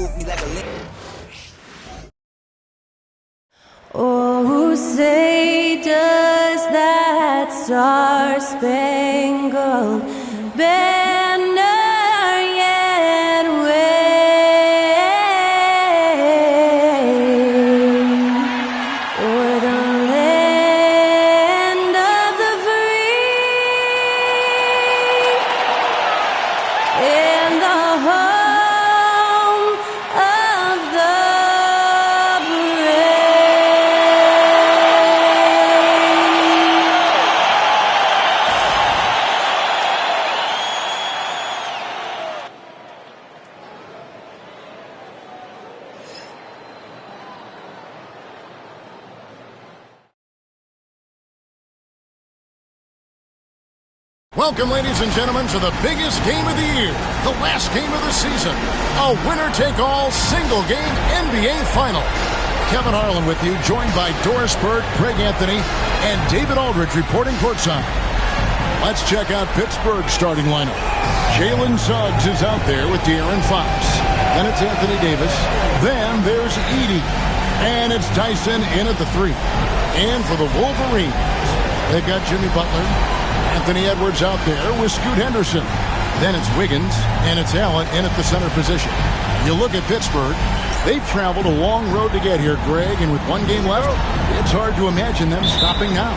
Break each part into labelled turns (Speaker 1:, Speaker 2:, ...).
Speaker 1: swoop me like a lick.
Speaker 2: Oh, say does that star-spangled banner yet wave o'er the land of the free and the home of the
Speaker 3: Welcome, ladies and gentlemen, to the biggest game of the year, the last game of the season, a winner-take-all single-game NBA Final. Kevin Harlan with you, joined by Doris Burke, Craig Anthony, and David Aldridge reporting courtside. Let's check out Pittsburgh's starting lineup. Jalen Suggs is out there with De'Aaron Fox. Then it's Anthony Davis. Then there's Edey. And it's Tyson in at the 3. And for the Wolverines, they've got Jimmy Butler, Anthony Edwards out there with Scoot Henderson. Then it's Wiggins, and it's Allen in at the center position. You look at Pittsburgh, they've traveled a long road to get here, Greg, and with one game left, it's hard to imagine them stopping now.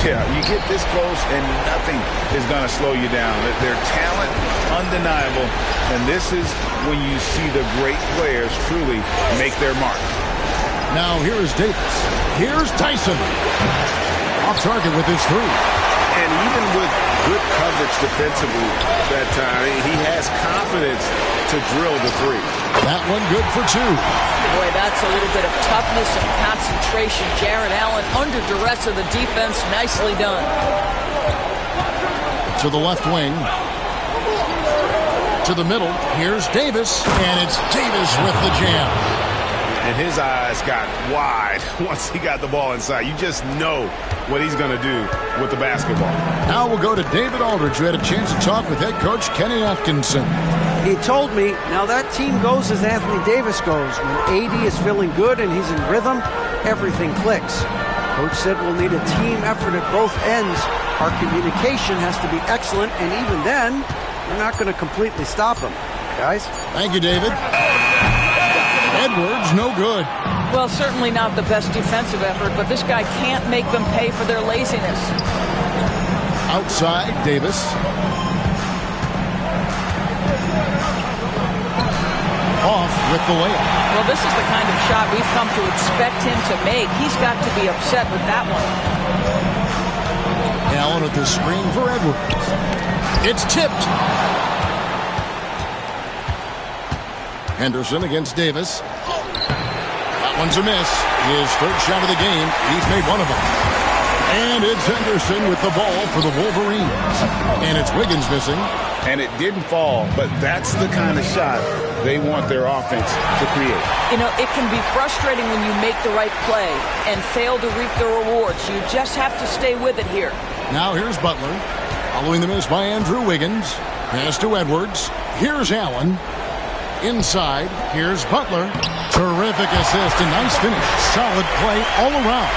Speaker 4: Yeah, you get this close, and nothing is going to slow you down. Their talent, undeniable, and this is when you see the great players truly make their mark.
Speaker 3: Now here is Davis. Here's Tyson. Off target with his 3.
Speaker 4: And even with good coverage defensively that time, he has confidence to drill the 3.
Speaker 3: That one good for 2.
Speaker 5: Boy, that's a little bit of toughness and concentration. Jarrett Allen under duress of the defense. Nicely done.
Speaker 3: To the left wing. To the middle. Here's Davis. And it's Davis with the jam.
Speaker 4: And his eyes got wide once he got the ball inside. You just know what he's going to do with the basketball.
Speaker 3: Now we'll go to David Aldridge, who had a chance to talk with head coach Kenny Atkinson.
Speaker 6: He told me, now that team goes as Anthony Davis goes. When AD is feeling good and he's in rhythm, everything clicks. Coach said we'll need a team effort at both ends. Our communication has to be excellent, and even then, we're not going to completely stop him. Guys?
Speaker 3: Thank you, David. Edwards, no good.
Speaker 5: Well, certainly not the best defensive effort, but this guy can't make them pay for their laziness.
Speaker 3: Outside, Davis. Off with the layup.
Speaker 5: Well, this is the kind of shot we've come to expect him to make. He's got to be upset with that one.
Speaker 3: Allen with the screen for Edwards. It's tipped. Henderson against Davis. That one's a miss. His third shot of the game. He's made one of them. And it's Henderson with the ball for the Wolverines. And it's Wiggins missing.
Speaker 4: And it didn't fall, but that's the kind of shot they want their offense to create.
Speaker 5: You know, it can be frustrating when you make the right play and fail to reap the rewards. You just have to stay with it here.
Speaker 3: Now here's Butler. Following the miss by Andrew Wiggins. Pass to Edwards. Here's Allen. Inside, here's Butler. Terrific assist and nice finish. Solid play all around.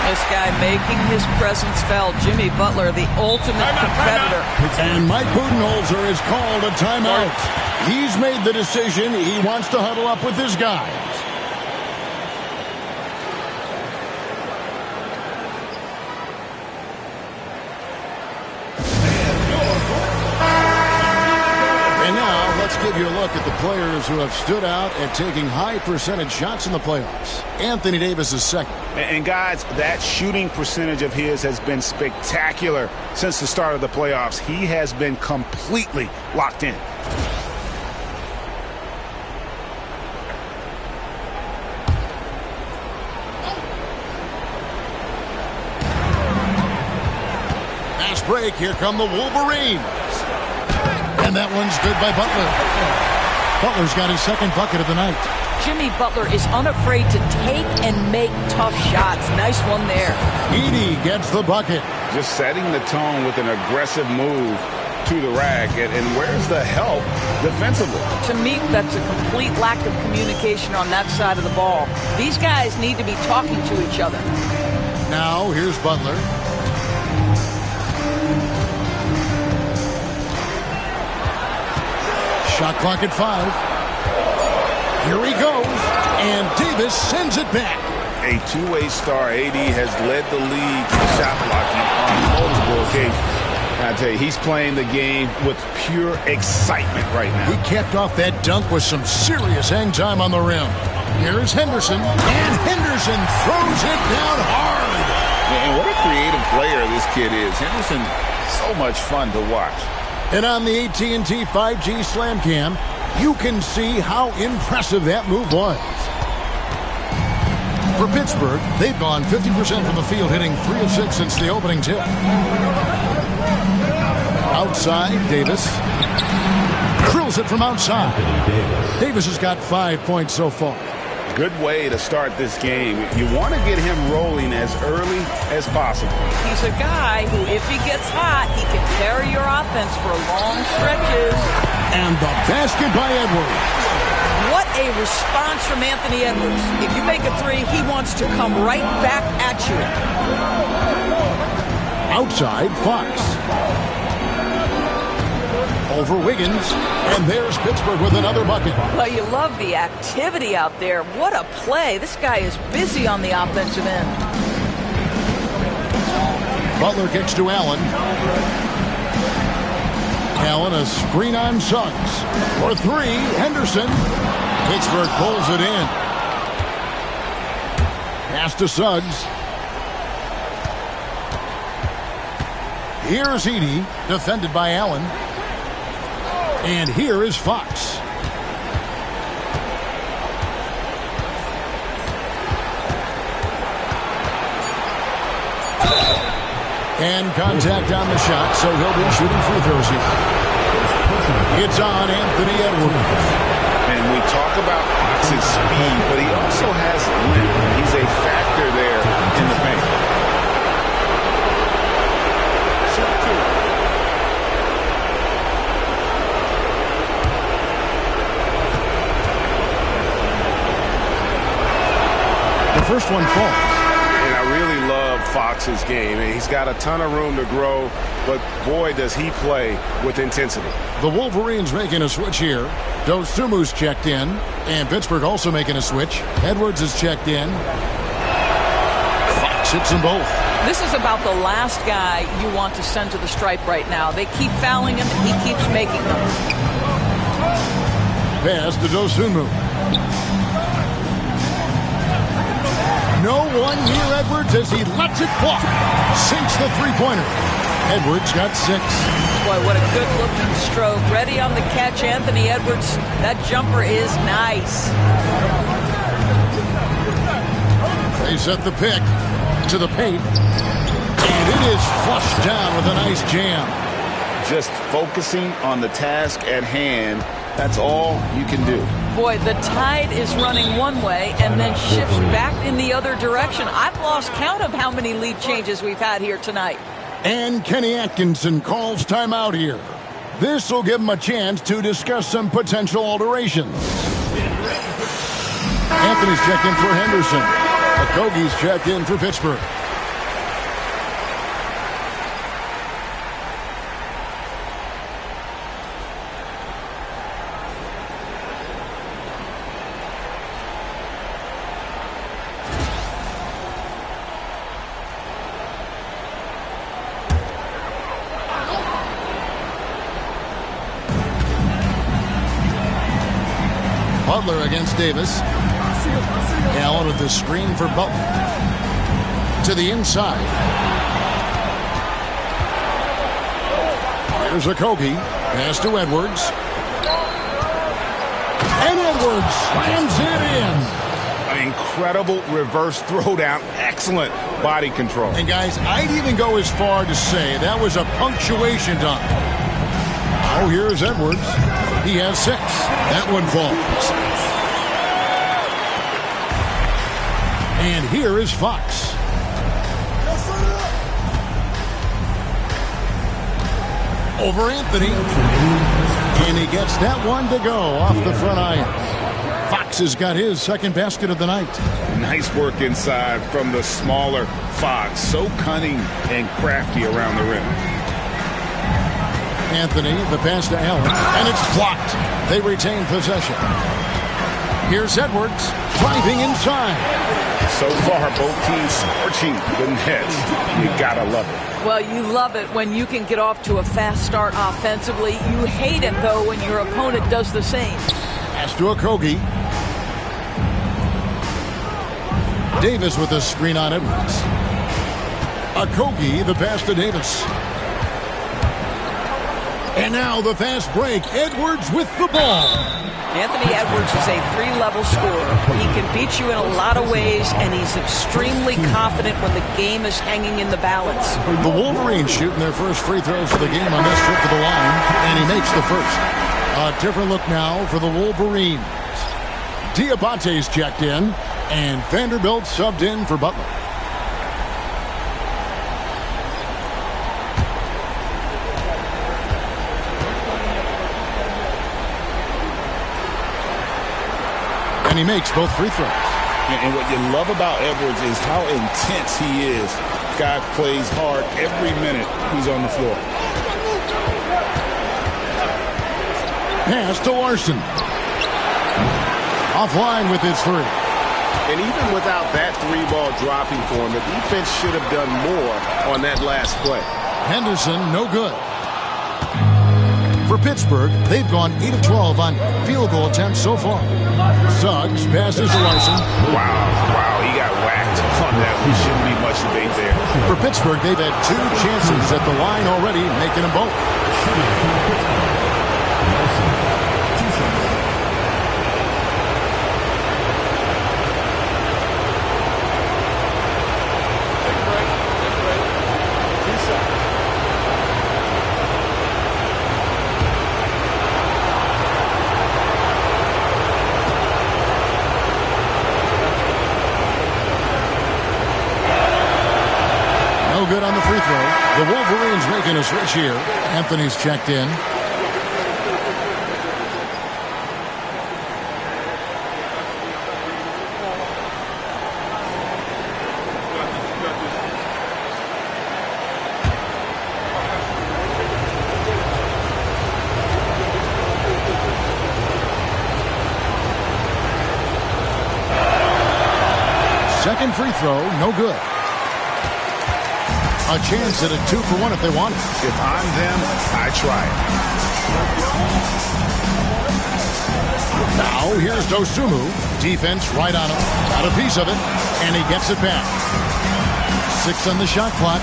Speaker 5: This guy making his presence felt. Jimmy Butler, the ultimate competitor.
Speaker 3: And Mike Budenholzer has called a timeout. He's made the decision. He wants to huddle up with his guys. Let's give you a look at the players who have stood out at taking high percentage shots in the playoffs. Anthony Davis is second.
Speaker 4: And guys, that shooting percentage of his has been spectacular since the start of the playoffs. He has been completely locked in.
Speaker 3: Fast break. Here come the Wolverines. And that one's good by Butler. Butler's got his second bucket of the night.
Speaker 5: Jimmy Butler is unafraid to take and make tough shots. Nice one there.
Speaker 3: Edey gets the bucket.
Speaker 4: Just setting the tone with an aggressive move. to the rack, and where's the help defensively?
Speaker 5: To me, that's a complete lack of communication on that side of the ball. These guys need to be talking to each other.
Speaker 3: Now, here's Butler. Shot clock at 5. Here he goes, and Davis sends it back.
Speaker 4: A two-way star. AD has led the league in shot blocking on multiple occasions. I tell you, he's playing the game with pure excitement right now.
Speaker 3: He capped off that dunk with some serious hang time on the rim. Here's Henderson, and Henderson throws it down hard.
Speaker 4: And what a creative player this kid is. Henderson, so much fun to watch.
Speaker 3: And on the AT&T 5G Slam Cam, you can see how impressive that move was. For Pittsburgh, they've gone 50% from the field, hitting 3 of 6 since the opening tip. Outside, Davis drills it from outside. Davis has got 5 points so far.
Speaker 4: Good way to start this game. You want to get him rolling as early as possible.
Speaker 5: He's a guy who, if he gets hot, he can carry your offense for long stretches.
Speaker 3: And the basket by Edwards.
Speaker 5: What a response from Anthony Edwards. If you make a 3, he wants to come right back at you.
Speaker 3: Outside, Fox. Over Wiggins, and there's Pittsburgh with another bucket.
Speaker 5: Well, you love the activity out there. What a play. This guy is busy on the offensive end.
Speaker 3: Butler kicks to Allen. Allen, a screen on Suggs. For 3, Henderson. Pittsburgh pulls it in. Pass to Suggs. Here's Edey, defended by Allen. And here is Fox. And contact on the shot, so he'll be shooting free throws here. It's on Anthony Edwards.
Speaker 4: And we talk about Fox's speed, but he also has length. He's a factor there in the paint.
Speaker 3: The first one falls.
Speaker 1: And I really love Fox's game. He's got a ton of room to grow, but boy, does he play with intensity.
Speaker 3: The Wolverines making a switch here. Dosumu's checked in, and Pittsburgh also making a switch. Edwards is checked in. Fox hits them both.
Speaker 5: This is about the last guy you want to send to the stripe right now. They keep fouling him, and he keeps making them.
Speaker 3: Pass to Dosumu. No one near Edwards as he lets it fly. Sinks the three-pointer. Edwards got 6.
Speaker 5: Boy, what a good-looking stroke. Ready on the catch, Anthony Edwards. That jumper is nice.
Speaker 3: They set the pick to the paint. And it is flushed down with a nice jam.
Speaker 4: Just focusing on the task at hand. That's all you can do.
Speaker 5: Boy, the tide is running one way and then shifts back in the other direction. I've lost count of how many lead changes we've had here tonight.
Speaker 3: And Kenny Atkinson calls timeout here. This will give him a chance to discuss some potential alterations. Anthony's checked in for Henderson. Okogie's checked in for Pittsburgh. Butler against Davis. Allen with the screen for Butler. To the inside. Here's Okogie. Pass to Edwards. And Edwards slams it in.
Speaker 4: An incredible reverse throwdown. Excellent body control.
Speaker 3: And guys, I'd even go as far to say that was a punctuation dunk. Oh, here's Edwards. He has 6. That one falls. And here is Fox. Over Anthony. And he gets that one to go off the front iron. Fox has got his second basket of the night.
Speaker 4: Nice work inside from the smaller Fox. So cunning and crafty around the rim.
Speaker 3: Anthony, the pass to Allen, and it's blocked. They retain possession. Here's Edwards, driving inside.
Speaker 4: So far, both teams scorching the nets. You gotta love it.
Speaker 5: Well, you love it when you can get off to a fast start offensively. You hate it, though, when your opponent does the same.
Speaker 3: Pass to Okogie. Davis with a screen on Edwards. Okogie, the pass to Davis. And now the fast break. Edwards with the ball.
Speaker 5: Anthony Edwards is a three-level scorer. He can beat you in a lot of ways, and he's extremely confident when the game is hanging in the balance.
Speaker 3: The Wolverines shooting their first free throws of the game on this trip to the line, and he makes the first. A different look now for the Wolverines. Diabate's checked in, and Vanderbilt subbed in for Butler. And he makes both free throws.
Speaker 4: And what you love about Edwards is how intense he is. Guy plays hard every minute he's on the floor.
Speaker 3: Pass to Larson. Offline with his three.
Speaker 1: And even without that three ball dropping for him, the defense should have done more on that last play.
Speaker 3: Henderson, no good. For Pittsburgh, they've gone 8 of 12 on field goal attempts so far. Suggs passes to Larson.
Speaker 4: Wow, he got whacked on that. There shouldn't be much debate there.
Speaker 3: For Pittsburgh, they've had 2 chances at the line already, making them both. Good on the free throw. The Wolverines making a switch here. Anthony's checked in. Second free throw, no good. A chance at a 2-for-1 if they want it.
Speaker 4: If I'm them, I try it.
Speaker 3: Now here's Dosunmu. Defense right on him. Got a piece of it, and he gets it back. 6 on the shot clock.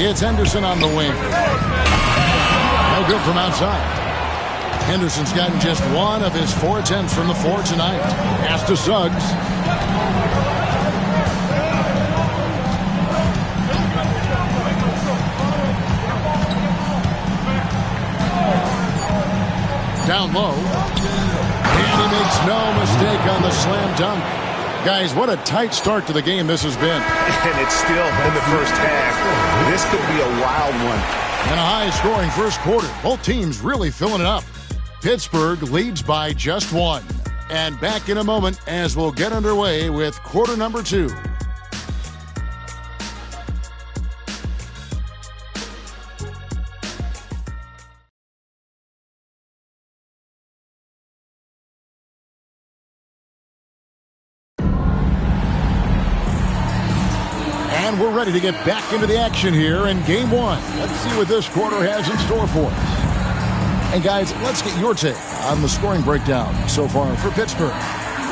Speaker 3: It's Henderson on the wing. No good from outside. Henderson's gotten just 1 of his 4 attempts from the floor tonight. Pass to Suggs. Down low. And he makes no mistake on the slam dunk. Guys, what a tight start to the game this has been.
Speaker 4: And it's still in the first half. This could be a wild one.
Speaker 3: And a high-scoring first quarter. Both teams really filling it up. Pittsburgh leads by just 1. And back in a moment as we'll get underway with quarter number 2. And we're ready to get back into the action here in game 1. Let's see what this quarter has in store for us. And guys, let's get your take on the scoring breakdown so far for Pittsburgh.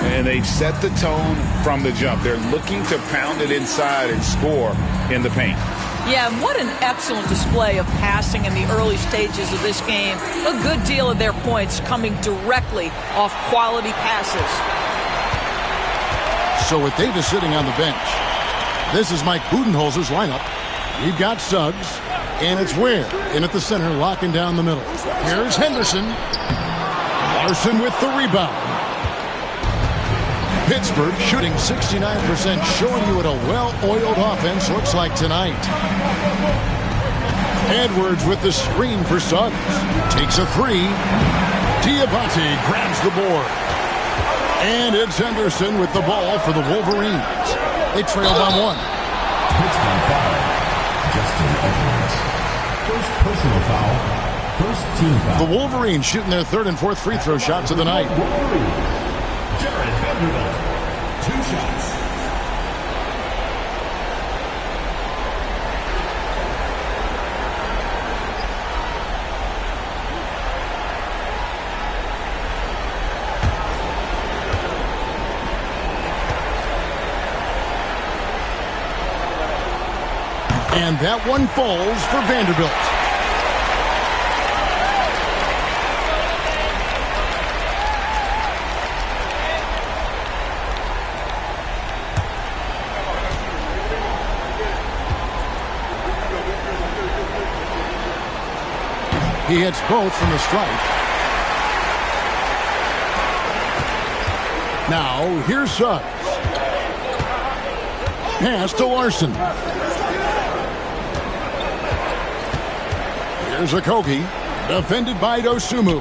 Speaker 4: And they've set the tone from the jump. They're looking to pound it inside and score in the paint.
Speaker 5: Yeah, and what an excellent display of passing in the early stages of this game. A good deal of their points coming directly off quality passes.
Speaker 3: So with Davis sitting on the bench, this is Mike Budenholzer's lineup. We've got Suggs, and it's Ware in at the center, locking down the middle. Here's Henderson. Larson with the rebound. Pittsburgh shooting 69%, showing you what a well-oiled offense looks like tonight. Edwards with the screen for Suggs. Takes a three. Diabate grabs the board. And it's Henderson with the ball for the Wolverines. They trail by one.
Speaker 7: Pittsburgh foul. Justin Edwards. First personal foul. First team foul.
Speaker 3: The Wolverines shooting their third and fourth free throw shots of the night.
Speaker 7: Jared Vanderbilt. 2 shots.
Speaker 3: And that one falls for Vanderbilt. He hits both from the stripe. Now, here's Suggs. Pass to Larson. Here's Okogie, defended by Dosunmu.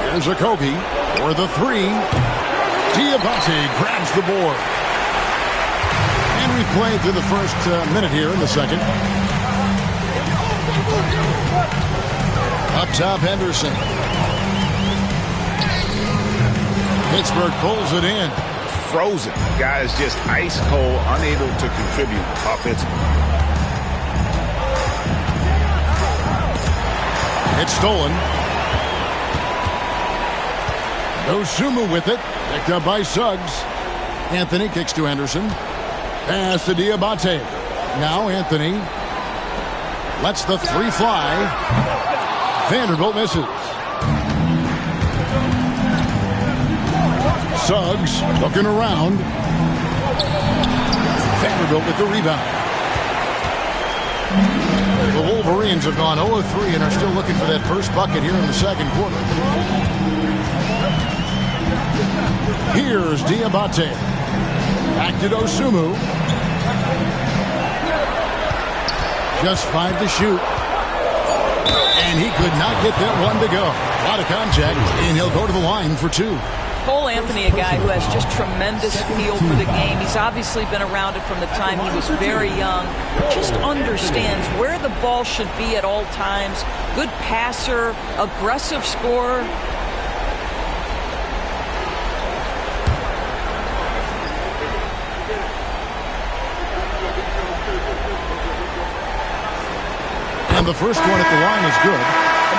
Speaker 3: Here's Okogie for the three. Diabate grabs the board. And we played through the first minute here in the second. Up top, Henderson. Pittsburgh pulls it in.
Speaker 4: Frozen. Guys just ice cold, unable to contribute offensively.
Speaker 3: It's stolen. Dosunmu with it. Picked up by Suggs. Anthony kicks to Henderson. Pass to Diabate. Now Anthony lets the three fly. Vanderbilt misses. Suggs looking around. Vanderbilt with the rebound. The Wolverines have gone 0-3 and are still looking for that first bucket here in the second quarter. Here's Diabate. Back to Dosunmu. Just 5 to shoot. And he could not get that one to go. A lot of contact, and he'll go to the line for 2.
Speaker 5: Cole Anthony, a guy who has just tremendous feel for the game. He's obviously been around it from the time he was very young. Just understands where the ball should be at all times. Good passer, aggressive scorer.
Speaker 3: And the first one at the line is good.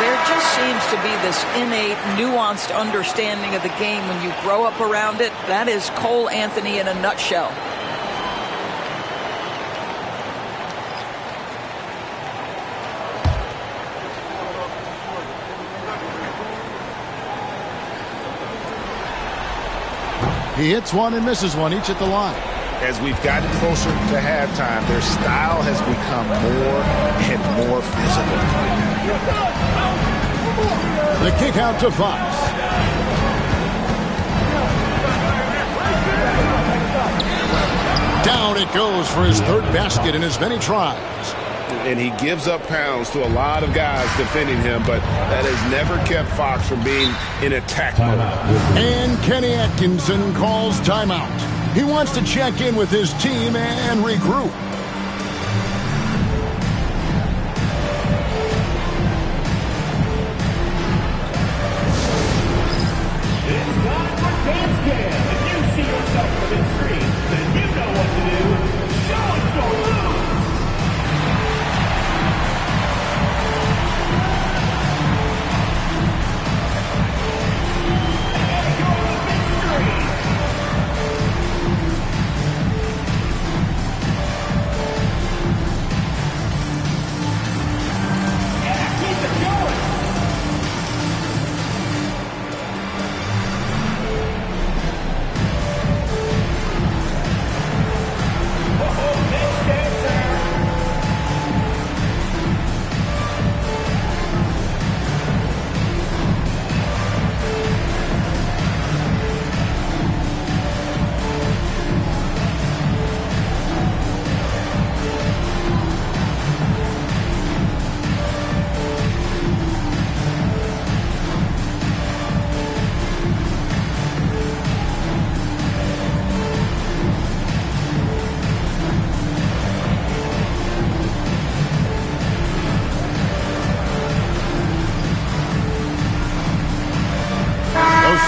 Speaker 5: There just seems to be this innate, nuanced understanding of the game when you grow up around it. That is Cole Anthony in a nutshell.
Speaker 3: He hits one and misses one, each at the line.
Speaker 4: As we've gotten closer to halftime, their style has become more and more physical.
Speaker 3: The kick out to Fox. Down it goes for his third basket in as many tries.
Speaker 1: And he gives up pounds to a lot of guys defending him, but that has never kept Fox from being in attack mode.
Speaker 3: And Kenny Atkinson calls timeout. He wants to check in with his team and regroup.
Speaker 7: It's time for Dance Cam. If you see yourself on the big screen, then you know what to do. Show us your moves. And you're on the big screen.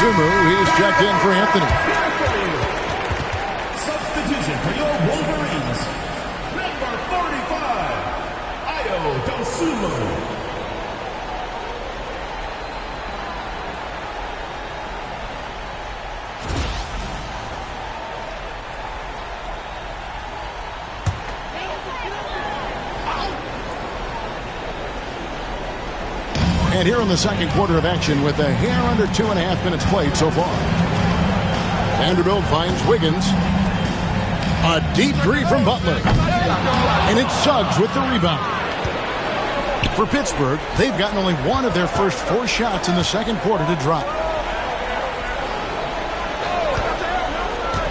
Speaker 3: Dosumu, he's checked in for Anthony.
Speaker 7: Substitution for your Wolverines. Number 45, Dosumu.
Speaker 3: And here in the second quarter of action with a hair under 2.5 minutes played so far. Vanderbilt finds Wiggins. A deep three from Butler. And it's Suggs with the rebound. For Pittsburgh, they've gotten only one of their first 4 shots in the second quarter to drop.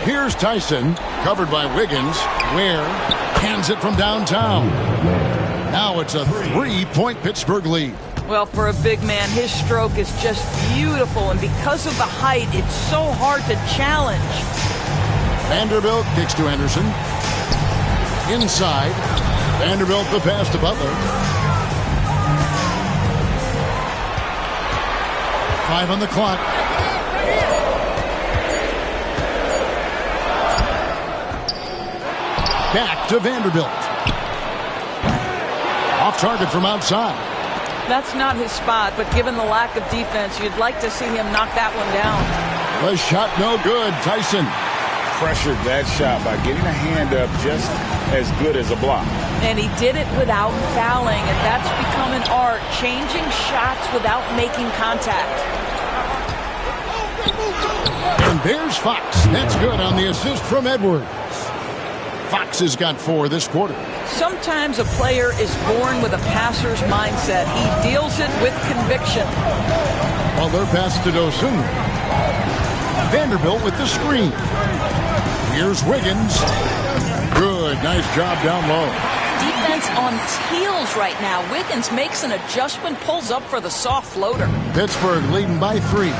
Speaker 3: Here's Tyson, covered by Wiggins. Ware hands it from downtown. Now it's a 3-point Pittsburgh lead.
Speaker 5: Well, for a big man, his stroke is just beautiful, and because of the height, it's so hard to challenge.
Speaker 3: Vanderbilt kicks to Anderson. Inside. Vanderbilt the pass to Butler. 5 on the clock. Back to Vanderbilt. Off target from outside.
Speaker 5: That's not his spot, but given the lack of defense, you'd like to see him knock that one down.
Speaker 3: The shot no good. Tyson
Speaker 4: pressured that shot by getting a hand up just as good as a block.
Speaker 5: And he did it without fouling, and that's become an art, changing shots without making contact.
Speaker 3: And there's Fox. That's good on the assist from Edwards. Fox has got 4 this quarter.
Speaker 5: Sometimes a player is born with a passer's mindset. He deals it with conviction.
Speaker 3: Butler pass to Dosumu. Vanderbilt with the screen. Here's Wiggins. Good. Nice job down low.
Speaker 5: Defense on heels right now. Wiggins makes an adjustment, pulls up for the soft floater.
Speaker 3: Pittsburgh leading by 3.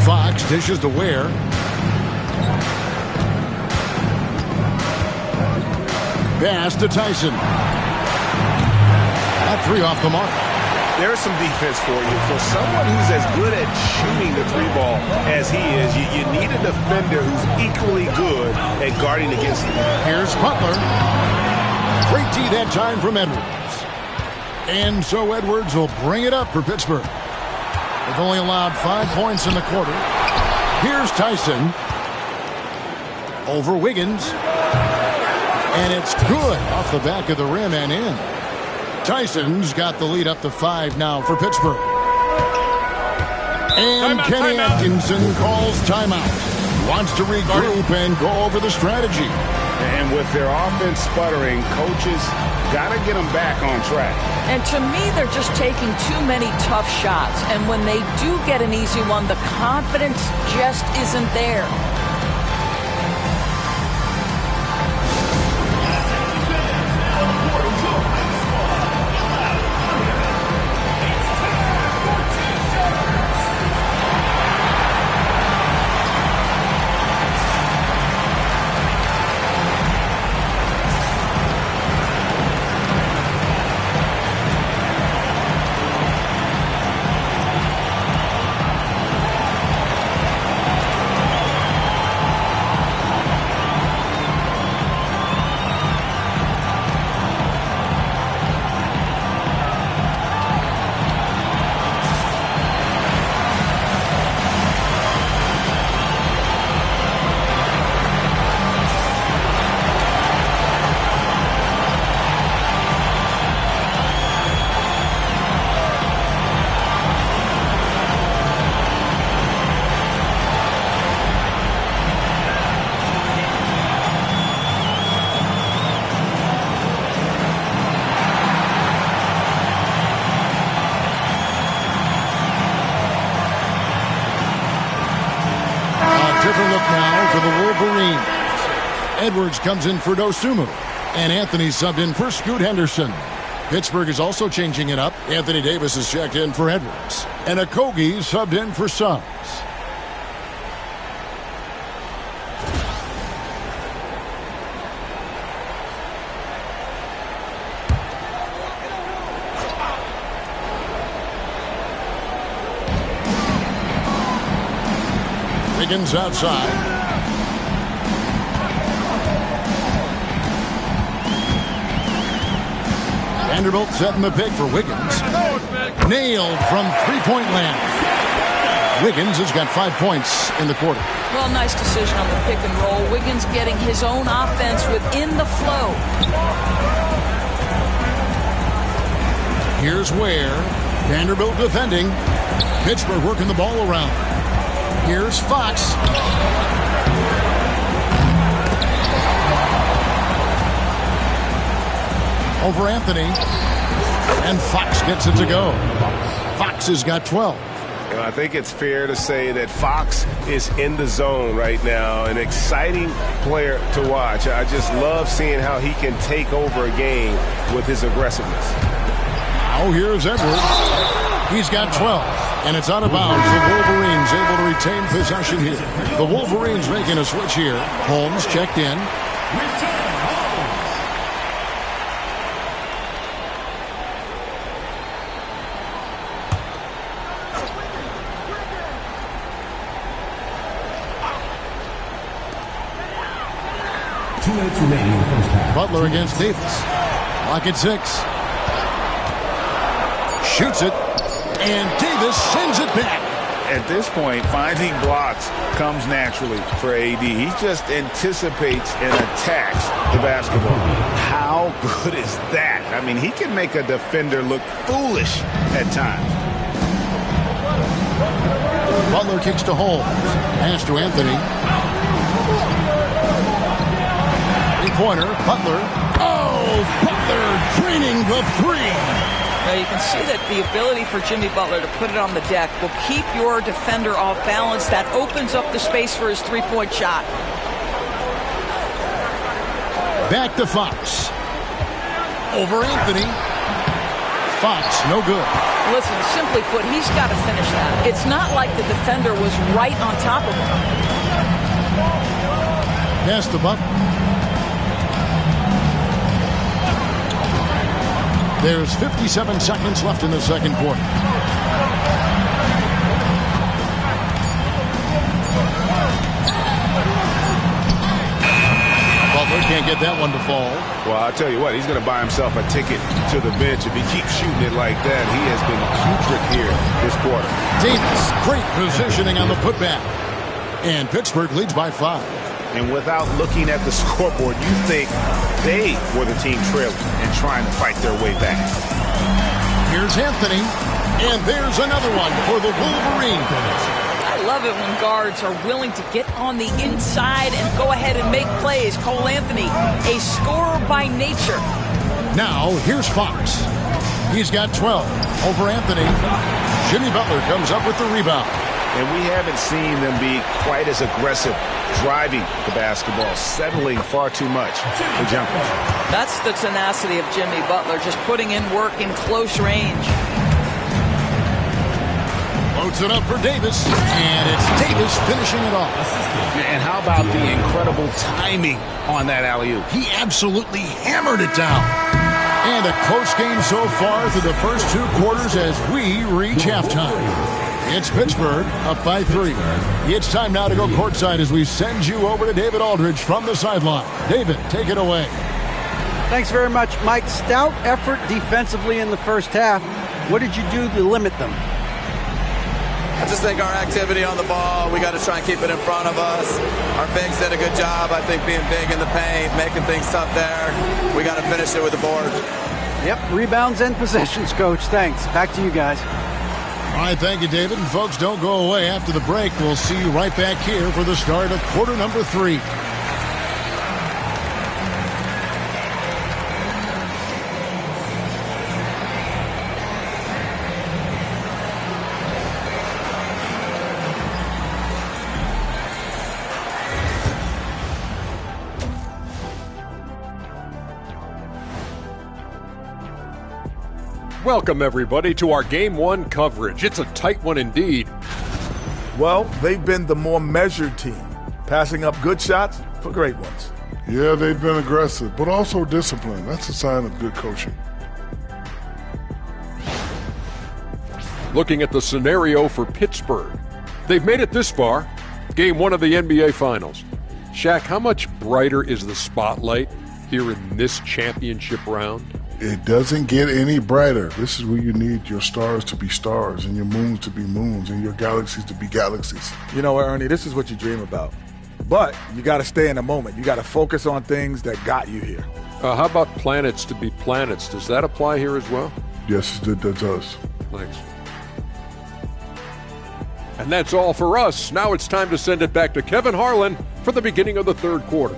Speaker 3: Fox dishes to Ware. Pass to Tyson. That 3 off the mark.
Speaker 1: There's some defense for you. For someone who's as good at shooting the 3-ball as he is, you need a defender who's equally good at guarding against him.
Speaker 3: Here's Butler. Great D that time from Edwards. And so Edwards will bring it up for Pittsburgh. They've only allowed 5 points in the quarter. Here's Tyson. Over Wiggins. And it's good off the back of the rim and in. Tyson's got the lead up to 5 now for Pittsburgh. And Kenny Atkinson calls timeout. Wants to regroup and go over the strategy.
Speaker 4: And with their offense sputtering, coaches got to get them back on track.
Speaker 5: And to me, they're just taking too many tough shots. And when they do get an easy one, the confidence just isn't there.
Speaker 3: Different look now for the Wolverines. Edwards comes in for Dosumu. And Anthony subbed in for Scoot Henderson. Pittsburgh is also changing it up. Anthony Davis is checked in for Edwards. And Okogie subbed in for Suggs. Wiggins outside. Vanderbilt setting the pick for Wiggins. Nailed from three-point land. Wiggins has got 5 points in the quarter.
Speaker 5: Well, nice decision on the pick and roll. Wiggins getting his own offense within the flow.
Speaker 3: Here's where Vanderbilt defending. Pittsburgh working the ball around. Here's Fox. Over Anthony. And Fox gets it to go. Fox has got 12.
Speaker 1: And I think it's fair to say that Fox is in the zone right now. An exciting player to watch. I just love seeing how he can take over a game with his aggressiveness.
Speaker 3: Now here's Edwards. He's got 12. And it's out of bounds. The Wolverines able to retain possession here. The Wolverines making a switch here. Holmes checked in. Butler against Davis. Lock at 6. Shoots it. And Davis sends it back.
Speaker 4: At this point, finding blocks comes naturally for AD. He just anticipates and attacks the basketball. How good is that? I mean, he can make a defender look foolish at times.
Speaker 3: Butler kicks to Holmes. Pass to Anthony. Three-pointer. Butler. Oh, Butler draining the three.
Speaker 5: Now you can see that the ability for Jimmy Butler to put it on the deck will keep your defender off balance. That opens up the space for his three-point shot.
Speaker 3: Back to Fox. Over Anthony. Fox, no good.
Speaker 5: Listen, simply put, he's got to finish that. It's not like the defender was right on top of him.
Speaker 3: Pass to Butler. There's 57 seconds left in the second quarter. Butler can't get that one to fall.
Speaker 1: Well, I'll tell you what, he's going to buy himself a ticket to the bench if he keeps shooting it like that. He has been putrid here this quarter.
Speaker 3: Davis, great positioning on the putback. And Pittsburgh leads by 5.
Speaker 1: And without looking at the scoreboard, you think they were the team trailing and trying to fight their way back.
Speaker 3: Here's Anthony, and there's another one for the Wolverines.
Speaker 5: I love it when guards are willing to get on the inside and go ahead and make plays. Cole Anthony, a scorer by nature.
Speaker 3: Now, here's Fox. He's got 12 over Anthony. Jimmy Butler comes up with the rebound.
Speaker 1: And we haven't seen them be quite as aggressive driving the basketball, settling far too much for jumpers.
Speaker 5: That's the tenacity of Jimmy Butler, just putting in work in close range.
Speaker 3: Loads it up for Davis, and it's Davis finishing it off.
Speaker 1: And how about the incredible timing on that alley-oop?
Speaker 3: He absolutely hammered it down. And a close game so far through the first 2 quarters as we reach halftime. It's Pittsburgh up by 3. It's time now to go courtside as we send you over to David Aldridge from the sideline. David, take it away.
Speaker 6: Thanks very much, Mike. Stout effort defensively in the first half. What did you do to limit them?
Speaker 8: I just think our activity on the ball, we got to try and keep it in front of us. Our bigs did a good job, I think, being big in the paint, making things tough there. We got to finish it with the board.
Speaker 6: Yep, rebounds and possessions, Coach. Thanks. Back to you guys.
Speaker 3: All right, thank you, David. And folks, don't go away. After the break, we'll see you right back here for the start of quarter number 3.
Speaker 9: Welcome, everybody, to our Game 1 coverage. It's a tight one indeed.
Speaker 10: Well, they've been the more measured team, passing up good shots for great ones.
Speaker 11: Yeah, they've been aggressive, but also disciplined. That's a sign of good coaching.
Speaker 9: Looking at the scenario for Pittsburgh. They've made it this far. Game 1 of the NBA Finals. Shaq, how much brighter is the spotlight here in this championship round?
Speaker 11: It doesn't get any brighter. This is where you need your stars to be stars and your moons to be moons and your galaxies to be galaxies.
Speaker 10: You know what, Ernie? This is what you dream about. But you got to stay in the moment. You got to focus on things that got you here.
Speaker 9: How about planets to be planets? Does that apply here as well?
Speaker 11: Yes, it does.
Speaker 9: Thanks. And that's all for us. Now it's time to send it back to Kevin Harlan for the beginning of the third quarter.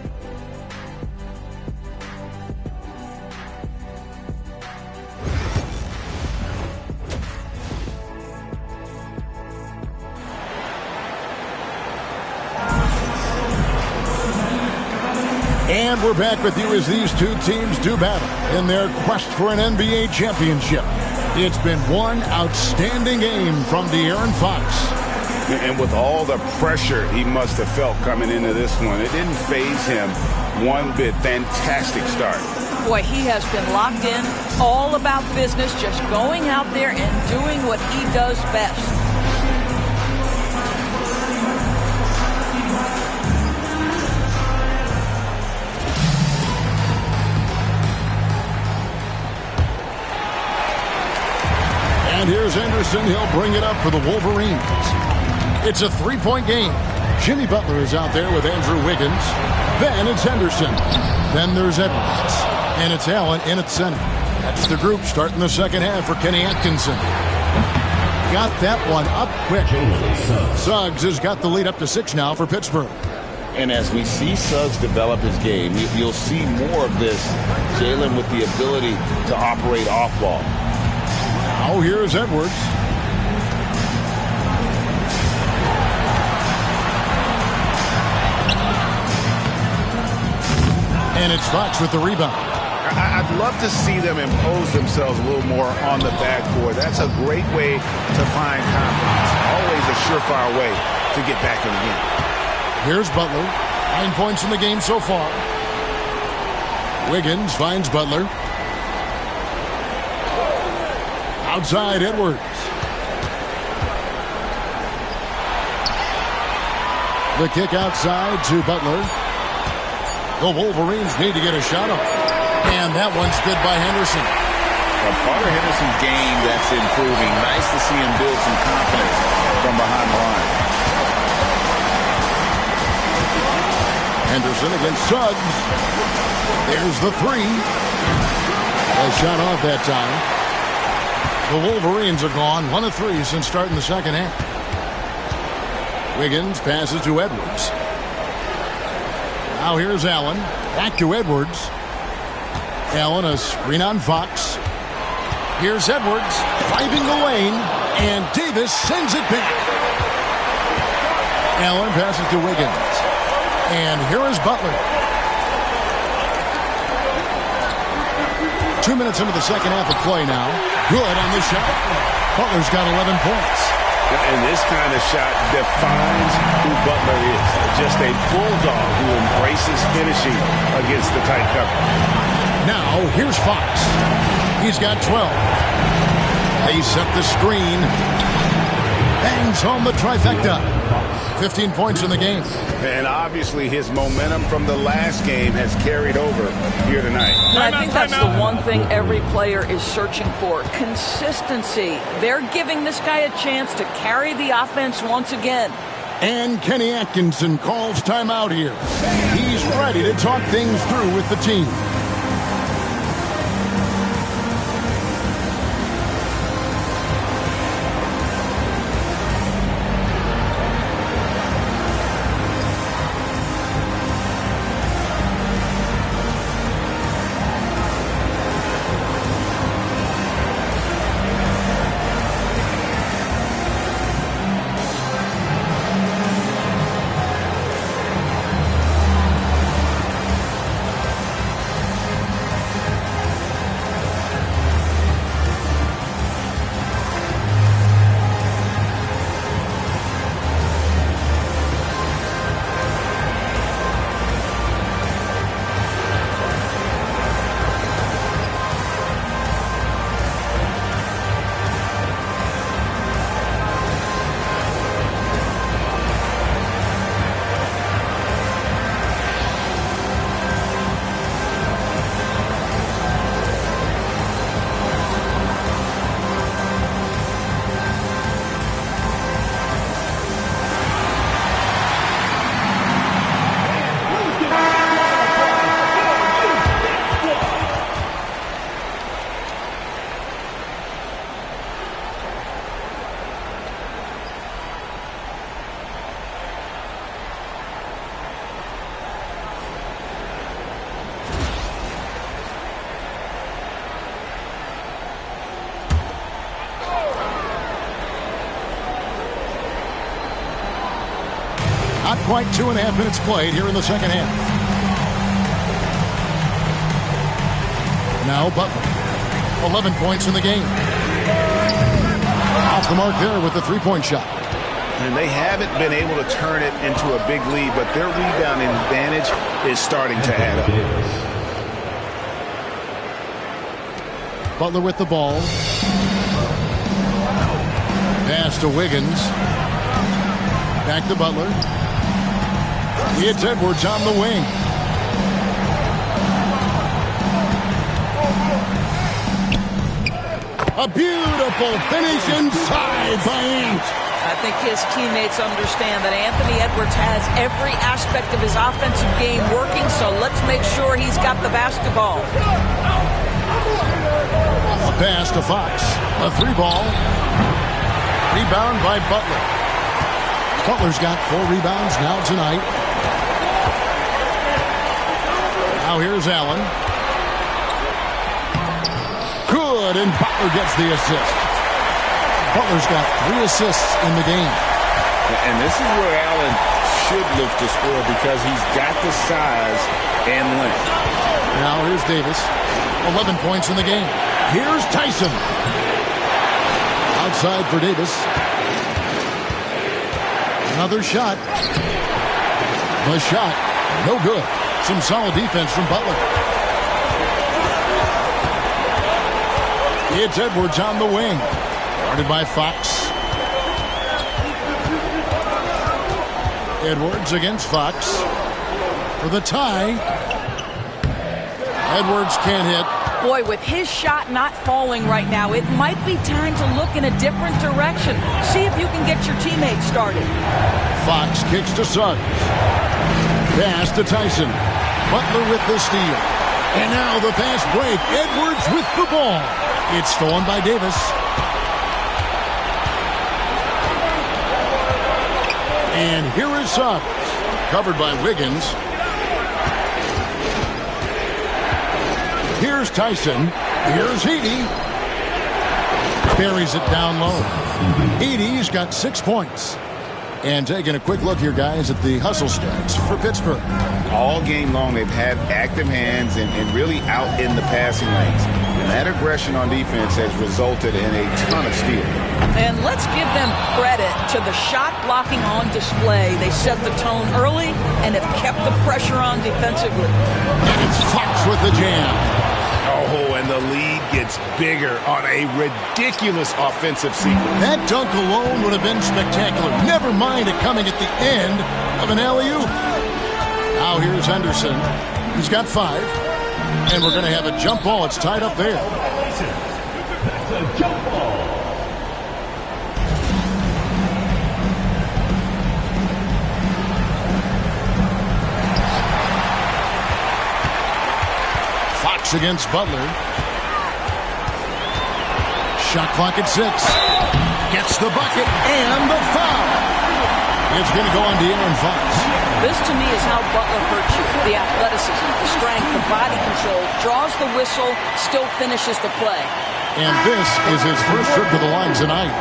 Speaker 3: And we're back with you as these two teams do battle in their quest for an NBA championship. It's been one outstanding game from De'Aaron Fox.
Speaker 4: And with all the pressure he must have felt coming into this one, it didn't faze him one bit. Fantastic start.
Speaker 5: Boy, he has been locked in, all about business, just going out there and doing what he does best.
Speaker 3: And here's Anderson. He'll bring it up for the Wolverines. It's a three-point game. Jimmy Butler is out there with Andrew Wiggins. Then it's Henderson. Then there's Edwards. And it's Allen in at center. That's the group starting the second half for Kenny Atkinson. Got that one up quick. Suggs has got the lead up to 6 now for Pittsburgh.
Speaker 12: And as we see Suggs develop his game, you'll see more of this. Jalen with the ability to operate off ball.
Speaker 3: Now here's Edwards. And it's Fox with the rebound.
Speaker 4: I'd love to see them impose themselves a little more on the backboard. That's a great way to find confidence. Always a surefire way to get back in the game.
Speaker 3: Here's Butler. 9 points in the game so far. Wiggins finds Butler. Outside Edwards. The kick outside to Butler. The Wolverines need to get a shot up. And that one's good by Henderson.
Speaker 12: A part of Henderson's game that's improving. Nice to see him build some confidence from behind the line.
Speaker 3: Henderson against Suggs. There's the three. A shot off that time. The Wolverines are gone 1 of 3 since starting the second half. Wiggins passes to Edwards. Now here's Allen. Back to Edwards. Allen, a screen on Fox. Here's Edwards driving the lane, and Davis sends it back. Allen passes to Wiggins. And here is Butler. 2 minutes into the second half of play now. Good on the shot. Butler's got 11 points.
Speaker 4: And this kind of shot defines who Butler is. Just a bulldog who embraces finishing against the tight cover.
Speaker 3: Now, here's Fox. He's got 12. They set the screen. Bangs home the trifecta. 15 points in the game.
Speaker 4: And obviously his momentum from the last game has carried over here tonight.
Speaker 5: And I think that's the one thing every player is searching for. Consistency. They're giving this guy a chance to carry the offense once again.
Speaker 3: And Kenny Atkinson calls timeout here. He's ready to talk things through with the team. Not quite 2.5 minutes played here in the second half. Now Butler. 11 points in the game. Off the mark there with the three-point shot.
Speaker 4: And they haven't been able to turn it into a big lead, but their rebounding advantage is starting to add up.
Speaker 3: Butler with the ball. Pass to Wiggins. Back to Butler. It's Edwards on the wing. A beautiful finish inside by Ant.
Speaker 5: I think his teammates understand that Anthony Edwards has every aspect of his offensive game working, so let's make sure he's got the basketball.
Speaker 3: A pass to Fox. A three ball. Rebound by Butler. Butler's got 4 rebounds now tonight. Now here's Allen. Good, and Butler gets the assist. Butler's got 3 assists in the game.
Speaker 4: And this is where Allen should look to score because he's got the size and length.
Speaker 3: Now here's Davis. 11 points in the game. Here's Tyson. Outside for Davis. Another shot. The shot, no good. Some solid defense from Butler. It's Edwards on the wing. Guarded by Fox. Edwards against Fox. For the tie. Edwards can't hit.
Speaker 5: Boy, with his shot not falling right now, it might be time to look in a different direction. See if you can get your teammates started.
Speaker 3: Fox kicks to Suggs. Pass to Tyson. Butler with the steal. And now the fast break. Edwards with the ball. It's stolen by Davis. And here is Suggs. Covered by Wiggins. Here's Tyson. Here's Heady. Buries it down low. Heady's got 6 points. And taking a quick look here, guys, at the hustle stats for Pittsburgh.
Speaker 4: All game long, they've had active hands and really out in the passing lanes. And that aggression on defense has resulted in a ton of steals.
Speaker 5: And let's give them credit to the shot blocking on display. They set the tone early and have kept the pressure on defensively.
Speaker 3: And it's Fox with the jam.
Speaker 1: Oh, and the lead gets bigger on a ridiculous offensive sequence.
Speaker 3: That dunk alone would have been spectacular. Never mind it coming at the end of an alley-oop. Now here's Henderson. He's got 5. And we're going to have a jump ball. It's tied up there.
Speaker 7: It's a jump ball.
Speaker 3: Fox against Butler. Shot clock at 6. Gets the bucket and the foul. It's going to go on De'Aaron Fox.
Speaker 5: This, to me, is how Butler hurts you. The athleticism, the strength, the body control, draws the whistle, still finishes the play.
Speaker 3: And this is his first trip to the line tonight.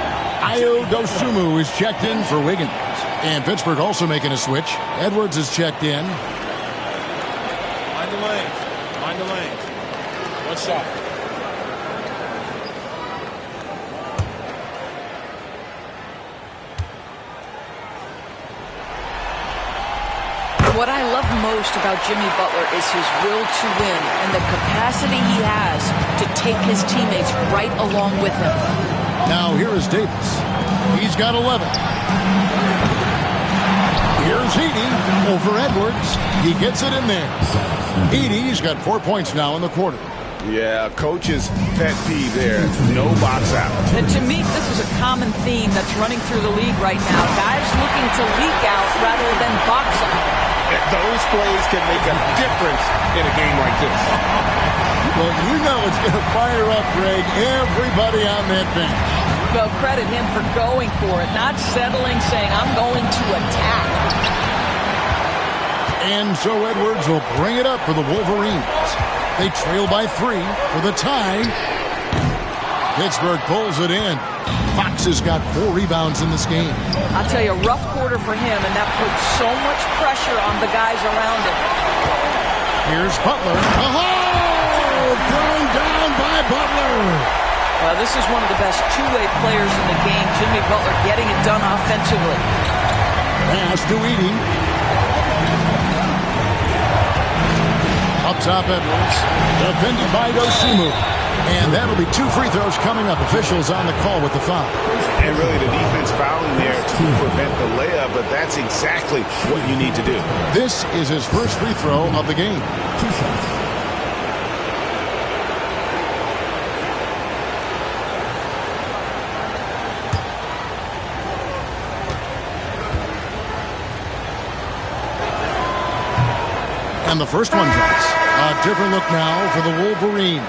Speaker 3: Ayo Dosunmu is checked in for Wiggins. And Pittsburgh also making a switch. Edwards is checked in.
Speaker 13: Mind the lane. Mind the lane. One shot.
Speaker 5: What I love most about Jimmy Butler is his will to win and the capacity he has to take his teammates right along with him.
Speaker 3: Now here is Davis. He's got 11. Here's Heady over Edwards. He gets it in there. Heady's got 4 points now in the quarter.
Speaker 4: Yeah, coach's pet peeve there. No box out.
Speaker 5: And to me, this is a common theme that's running through the league right now. Guys looking to leak out rather than box out.
Speaker 1: Those plays can make a difference in a game like this.
Speaker 3: Well, you know it's going to fire up, Greg, everybody on that bench.
Speaker 5: Well, credit him for going for it, not settling, saying, I'm going to attack.
Speaker 3: And so Edwards will bring it up for the Wolverines. They trail by 3 for the tie. Pittsburgh pulls it in. Fox has got 4 rebounds in this game.
Speaker 5: I'll tell you, a rough quarter for him, and that put so much pressure on the guys around him.
Speaker 3: Here's Butler. Oh! Thrown down by Butler.
Speaker 5: Well, this is one of the best two-way players in the game. Jimmy Butler getting it done offensively.
Speaker 3: Pass to Edey. Up top, Edwards. Defended by Dosunmu. And that'll be 2 free throws coming up. Officials on the call with the foul.
Speaker 4: And really the defense fouling there to prevent the layup, but that's exactly what you need to do.
Speaker 3: This is his first free throw of the game.
Speaker 7: 2 shots.
Speaker 3: And the first one drops. A different look now for the Wolverines.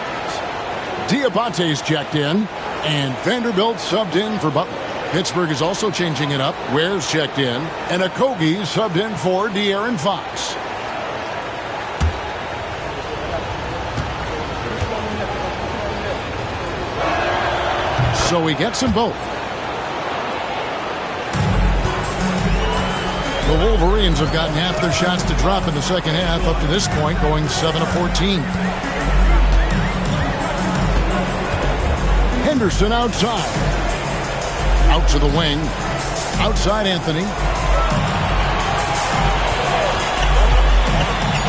Speaker 3: Diabate's checked in, and Vanderbilt subbed in for Butler. Pittsburgh is also changing it up. Ware's checked in, and Okogie subbed in for De'Aaron Fox. So he gets them both. The Wolverines have gotten half their shots to drop in the second half up to this point, going 7 of 14. Henderson outside. Out to the wing. Outside Anthony.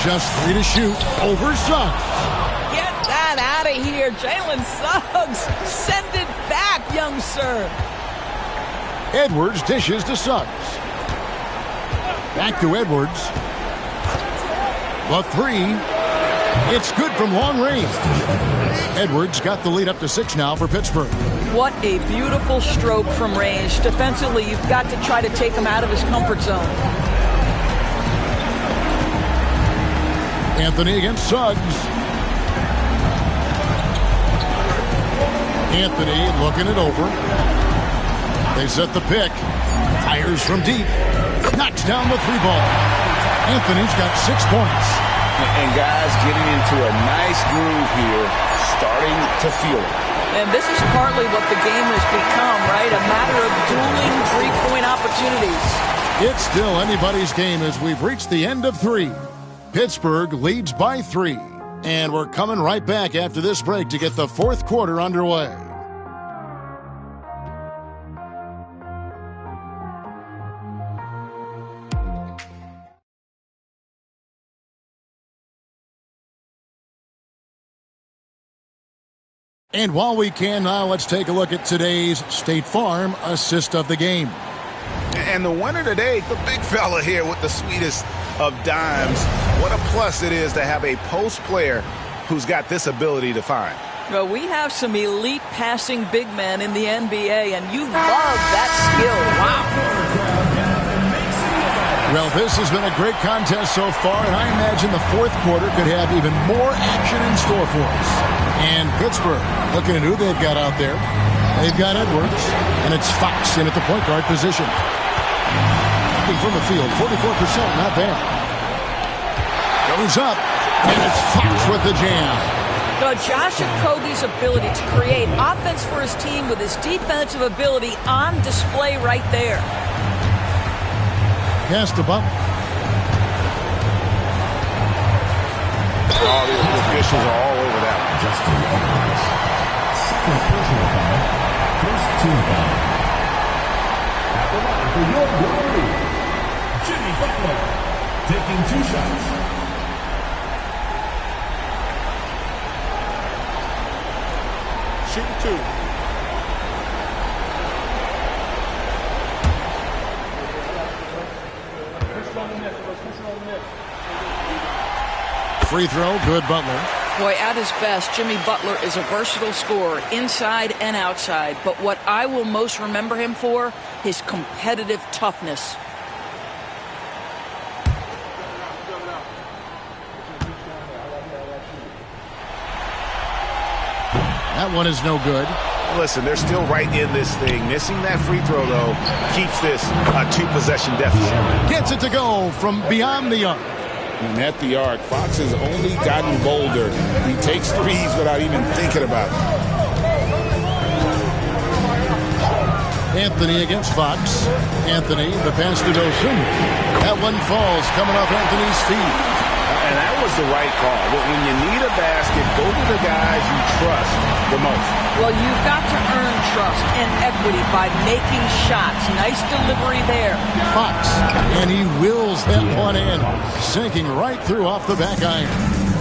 Speaker 3: Just 3 to shoot. Over Suggs.
Speaker 5: Get that out of here. Jalen Suggs. Send it back, young sir.
Speaker 3: Edwards dishes to Suggs. Back to Edwards. The 3. It's good from long range. Edwards got the lead up to 6 now for Pittsburgh.
Speaker 5: What a beautiful stroke from range. Defensively, you've got to try to take him out of his comfort zone.
Speaker 3: Anthony against Suggs. Anthony looking it over. They set the pick. Fires from deep. Knocks down the 3-ball. Anthony's got 6 points.
Speaker 12: And guys getting into a nice groove here, starting to feel it.
Speaker 5: And this is partly what the game has become, right? A matter of dueling three-point opportunities.
Speaker 3: It's still anybody's game as we've reached the end of 3. Pittsburgh leads by 3. And we're coming right back after this break to get the 4th quarter underway. And while we can now, let's take a look at today's State Farm assist of the game.
Speaker 4: And the winner today, the big fella here with the sweetest of dimes. What a plus it is to have a post player who's got this ability to find.
Speaker 5: Well, we have some elite passing big men in the NBA, and you love that skill. Wow.
Speaker 3: Well, this has been a great contest so far, and I imagine the 4th quarter could have even more action in store for us. And Pittsburgh, looking at who they've got out there. They've got Edwards, and it's Fox in at the point guard position. From the field, 44%, not bad. Goes up, and it's Fox with the jam.
Speaker 5: Josh Okogie's ability to create offense for his team with his defensive ability on display right there.
Speaker 3: Pass to Butler.
Speaker 4: Oh, the officials are all over that one.
Speaker 7: Justin Edwards. Second personal foul. First team foul. At the line for your Wolverines, Jimmy Butler taking 2 shots.
Speaker 13: Shooting 2.
Speaker 3: Free throw, good Butler.
Speaker 5: Boy, at his best, Jimmy Butler is a versatile scorer, inside and outside. But what I will most remember him for, his competitive toughness.
Speaker 3: That one is no good.
Speaker 4: Listen, they're still right in this thing. Missing that free throw, though, keeps this a 2-possession deficit.
Speaker 3: Gets it to go from beyond the arc.
Speaker 4: And at the arc, Fox has only gotten bolder. He takes threes without even thinking about it.
Speaker 3: Anthony against Fox. Anthony, the pass to Dosunmu. That one falls, coming off Anthony's feet.
Speaker 4: And that was the right call. When you need a basket, go to the guys you trust the most.
Speaker 5: Well, you've got to earn trust and equity by making shots. Nice delivery there.
Speaker 3: Fox, and he wills that one in, sinking right through off the back iron.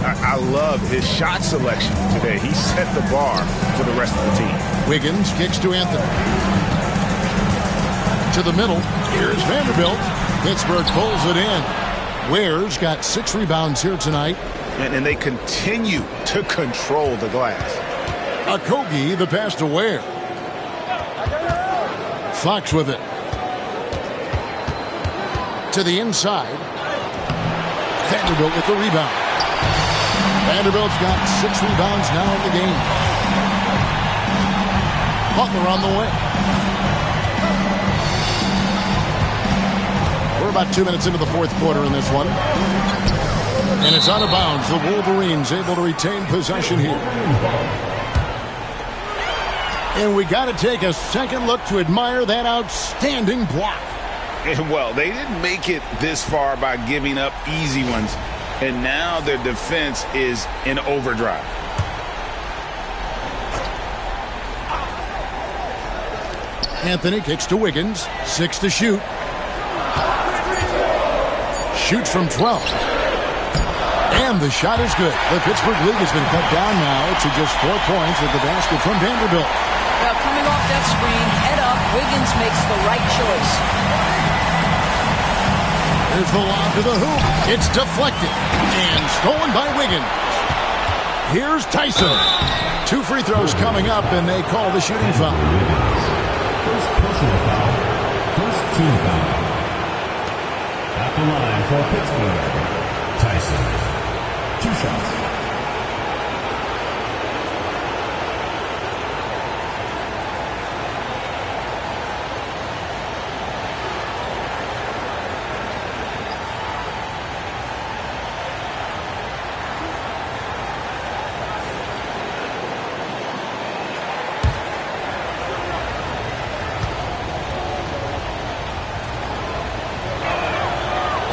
Speaker 4: I love his shot selection today. He set the bar for the rest of the team.
Speaker 3: Wiggins kicks to Anthony. To the middle. Here's Vanderbilt. Pittsburgh pulls it in. Ware's got 6 rebounds here tonight.
Speaker 4: And they continue to control the glass.
Speaker 3: Okogie, the pass to Ware. Fox with it. To the inside. Vanderbilt with the rebound. Vanderbilt's got 6 rebounds now in the game. Butler on the way. We're about 2 minutes into the fourth quarter in this one. And it's out of bounds. The Wolverines able to retain possession here. And we got to take a second look to admire that outstanding block.
Speaker 4: And well, they didn't make it this far by giving up easy ones. And now their defense is in overdrive.
Speaker 3: Anthony kicks to Wiggins. 6 to shoot. Shoots from 12. And the shot is good. The Pittsburgh lead has been cut down now to just 4 points with the basket from Vanderbilt.
Speaker 5: Well, coming off that screen, head up, Wiggins makes the right choice.
Speaker 3: Here's the lob to the hoop. It's deflected and stolen by Wiggins. Here's Tyson. 2 free throws coming up, and they call the shooting foul.
Speaker 7: First personal foul. First team foul. At the line for Pittsburgh, Tyson. 2 shots.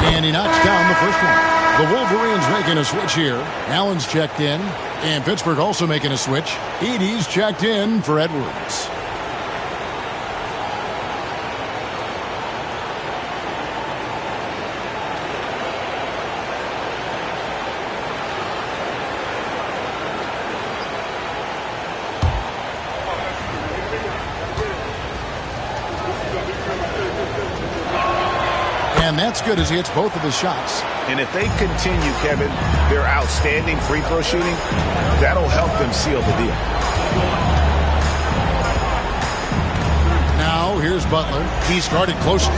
Speaker 3: And he knocks down the first one. The Wolverines making a switch here. Allen's checked in. And Pittsburgh also making a switch. Edey's checked in for Edwards. And that's good as he hits both of his shots.
Speaker 4: And if they continue, Kevin, their outstanding free throw shooting, that'll help them seal the deal.
Speaker 3: Now, here's Butler. He's guarded closely.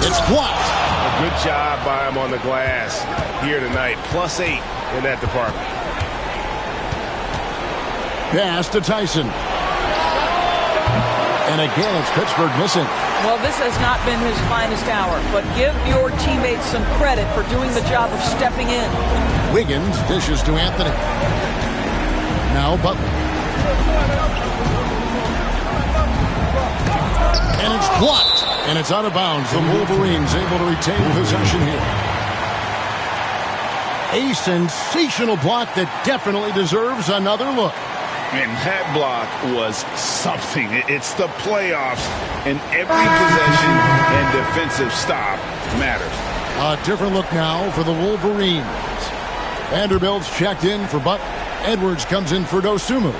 Speaker 3: It's blocked.
Speaker 1: A good job by him on the glass here tonight. +8 in that department.
Speaker 3: Pass to Tyson. And again, it's Pittsburgh missing.
Speaker 5: Well, this has not been his finest hour, but give your teammates some credit for doing the job of stepping in.
Speaker 3: Wiggins dishes to Anthony. Now Butler. And it's blocked. And it's out of bounds. The Wolverines able to retain possession here. A sensational block that definitely deserves another look.
Speaker 4: And that block was something. It's the playoffs, and every possession and defensive stop matters.
Speaker 3: A different look now for the Wolverines. Vanderbilt's checked in for Butler. Edwards comes in for Dosunmu.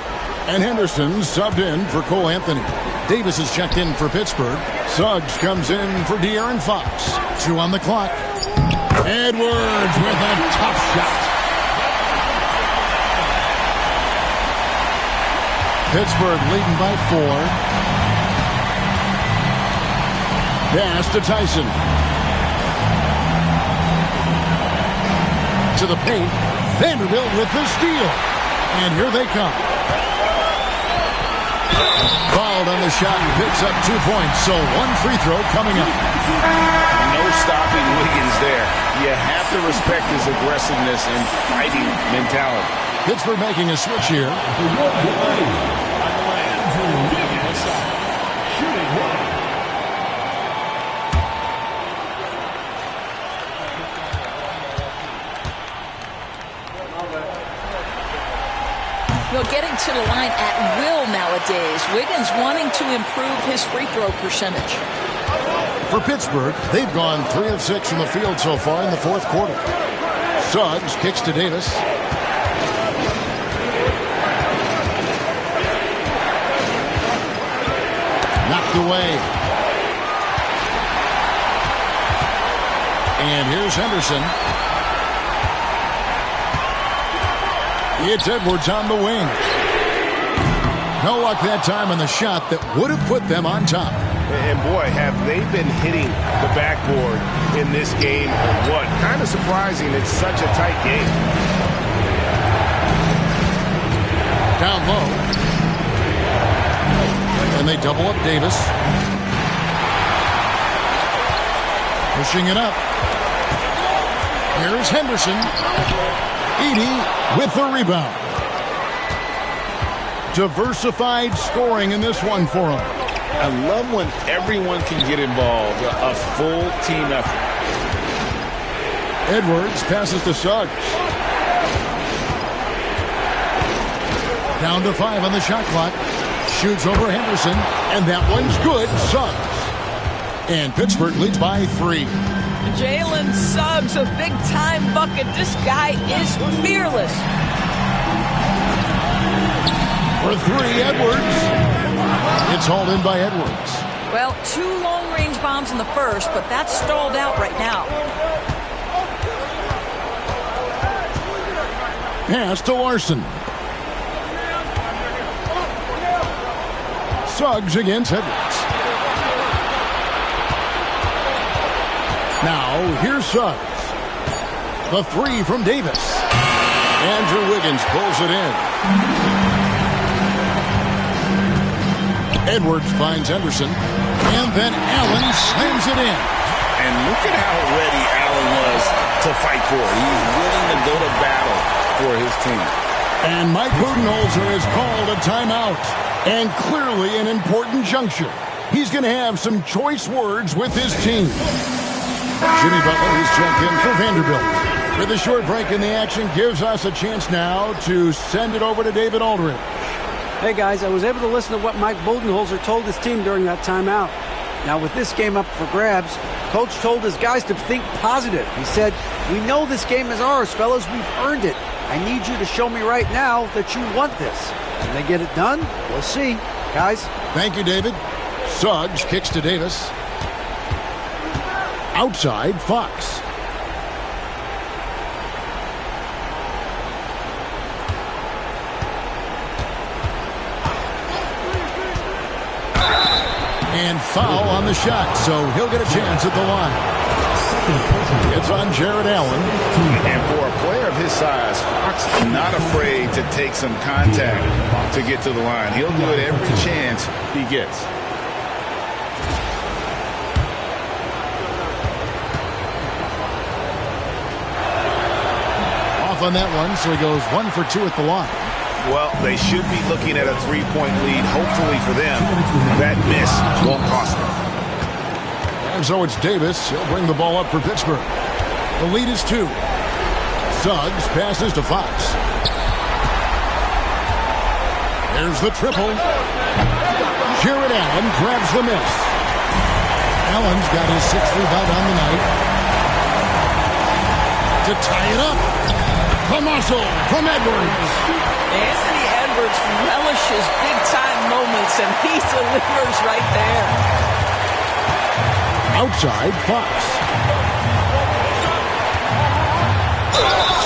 Speaker 3: And Henderson subbed in for Cole Anthony. Davis is checked in for Pittsburgh. Suggs comes in for De'Aaron Fox. 2 on the clock. Edwards with a tough shot. Pittsburgh leading by 4. Pass to Tyson. To the paint. Vanderbilt with the steal. And here they come. Fouled on the shot and picks up 2 points. So 1 free throw coming up.
Speaker 4: No stopping Wiggins there. You have to respect his aggressiveness and fighting mentality.
Speaker 3: Pittsburgh making a switch here.
Speaker 7: Shooting 1.
Speaker 5: getting to the line at will nowadays. Wiggins wanting to improve his free throw percentage.
Speaker 3: For Pittsburgh, they've gone 3 of 6 from the field so far in the fourth quarter. Suggs kicks to Davis. Knocked away. And here's Henderson. It's Edwards on the wing. No luck that time on the shot that would have put them on top.
Speaker 1: And boy, have they been hitting the backboard in this game or what? Kind of surprising. It's such a tight game.
Speaker 3: Down low. And they double up Davis. Pushing it up. Here's Henderson. Edey with the rebound. Diversified scoring in this one for him.
Speaker 4: I love when everyone can get involved, a full team effort.
Speaker 3: Edwards passes to Suggs. Down to 5 on the shot clock. Shoots over Henderson, and that one's good. Suggs. And Pittsburgh leads by 3.
Speaker 5: Jalen Suggs, a big-time bucket. This guy is fearless.
Speaker 3: For 3, Edwards. It's hauled in by Edwards.
Speaker 5: Well, 2 long-range bombs in the first, but that's stalled out right now.
Speaker 3: Pass to Larson. Suggs against Edwards. Now, here's Suggs. The 3 from Davis. Andrew Wiggins pulls it in. Edwards finds Henderson. And then Allen slams it in.
Speaker 4: And look at how ready Allen was to fight for it. He's willing to go to battle for his team.
Speaker 3: And Mike Budenholzer has called a timeout. And clearly an important juncture. He's going to have some choice words with his team. Jimmy Butler is checked in for Vanderbilt. With a short break in the action, gives us a chance now to send it over to David Aldridge.
Speaker 6: Hey guys, I was able to listen to what Mike Budenholzer told his team during that timeout. Now with this game up for grabs, Coach told his guys to think positive. He said, "We know this game is ours, fellas. We've earned it. I need you to show me right now that you want this. Can they get it done? We'll see. Guys."
Speaker 3: Thank you, David. Suggs kicks to Davis. Outside, Fox. And foul on the shot, so he'll get a chance at the line. It's on Jared Allen.
Speaker 4: And for a player of his size, Fox is not afraid to take some contact to get to the line. He'll do it every chance he gets.
Speaker 3: Off on that one, so he goes 1 for 2 at the line.
Speaker 1: Well, they should be looking at a 3-point lead, hopefully for them. That miss won't cost them.
Speaker 3: And so it's Davis. He'll bring the ball up for Pittsburgh. The lead is 2. Suggs passes to Fox. There's the triple. Jared Allen grabs the miss. Allen's got his 6th rebound on the night. To tie it up. The muscle from Edwards.
Speaker 5: Anthony Edwards relishes big-time moments, and he delivers right there.
Speaker 3: Outside, Fox.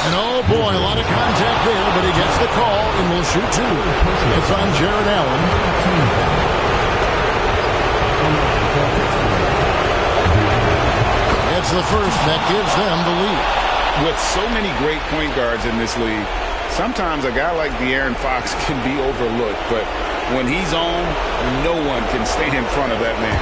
Speaker 3: And oh boy, a lot of contact there, but he gets the call and will shoot 2. It's on Jared Allen. It's the first that gives them the lead.
Speaker 4: With so many great point guards in this league, sometimes a guy like De'Aaron Fox can be overlooked, but when he's on, no one can stay in front of that man.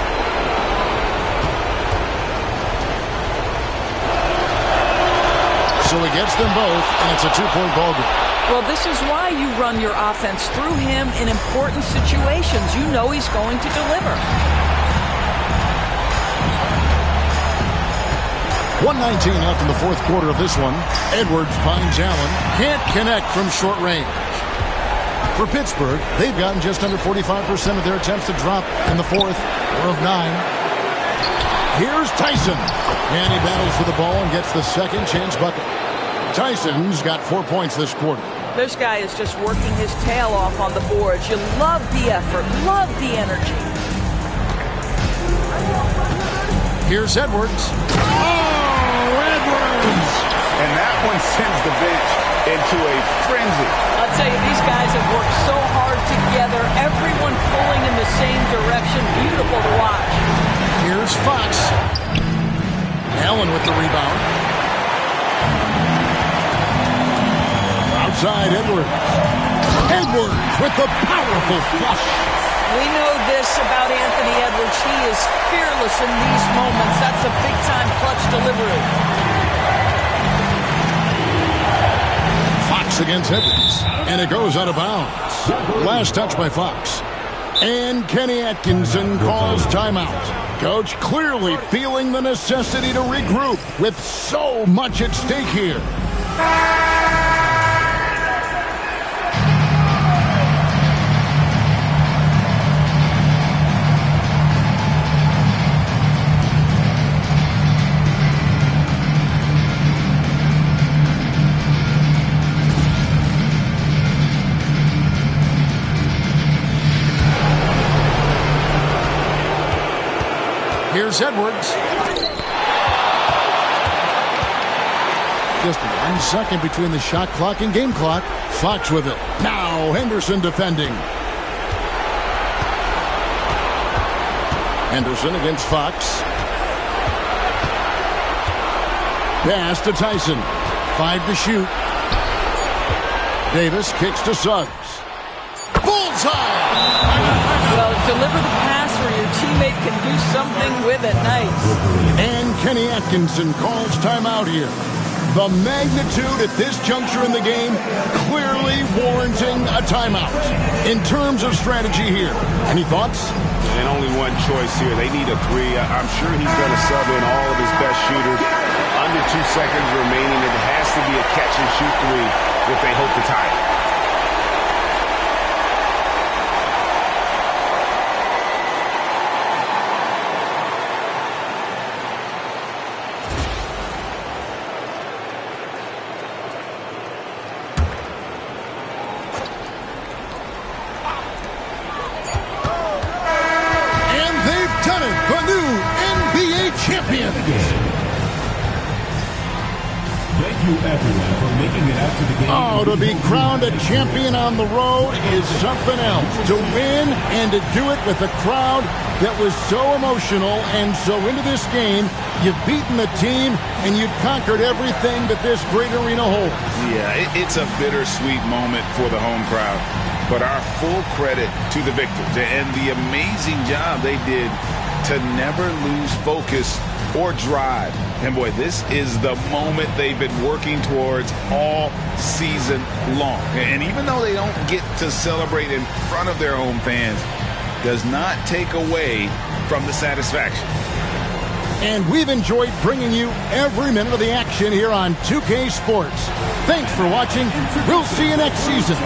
Speaker 3: So he gets them both, and it's a 2-point ball game.
Speaker 5: Well, this is why you run your offense through him in important situations. You know he's going to deliver.
Speaker 3: 1:19 left in the fourth quarter of this one. Edwards finds Allen. Can't connect from short range. For Pittsburgh, they've gotten just under 45% of their attempts to drop in the fourth, 4 of 9. Here's Tyson. And he battles for the ball and gets the second chance bucket. Tyson's got 4 points this quarter.
Speaker 5: This guy is just working his tail off on the boards. You love the effort, love the energy.
Speaker 3: Here's Edwards. Oh, Edwards!
Speaker 4: And that one sends the bench into a frenzy.
Speaker 5: I'll tell you, these guys have worked so hard together. Everyone pulling in the same direction. Beautiful to watch.
Speaker 3: Here's Fox. Allen with the rebound. Outside, Edwards. Edwards with the powerful flush.
Speaker 5: We know this about Anthony Edwards. He is fearless in these moments. That's a big-time clutch delivery.
Speaker 3: Fox against Edwards. And it goes out of bounds. Last touch by Fox. And Kenny Atkinson calls timeout. Coach clearly feeling the necessity to regroup with so much at stake here. Here's Edwards. Just 1 second between the shot clock and game clock. Fox with it. Now Henderson defending. Henderson against Fox. Pass to Tyson. 5 to shoot. Davis kicks to Suggs. Bullseye!
Speaker 5: Well, deliver the pass where your teammate can do something with it. Nice.
Speaker 3: And Kenny Atkinson calls timeout here. The magnitude at this juncture in the game clearly warranting a timeout. In terms of strategy here, any thoughts?
Speaker 4: And only one choice here. They need a 3. I'm sure he's going to sub in all of his best shooters. Under 2 seconds remaining. It has to be a catch-and-shoot 3 if they hope to tie it.
Speaker 7: Everyone for making it out to the game.
Speaker 3: Oh, to be crowned a champion on the road is something else. To win and to do it with a crowd that was so emotional and so into this game, you've beaten the team and you've conquered everything that this great arena holds.
Speaker 4: Yeah, it's a bittersweet moment for the home crowd. But our full credit to the victors and the amazing job they did to never lose focus or drive. And boy, this is the moment they've been working towards all season long. And even though they don't get to celebrate in front of their home fans, does not take away from the satisfaction.
Speaker 3: And we've enjoyed bringing you every minute of the action here on 2K Sports. Thanks for watching. We'll see you next season.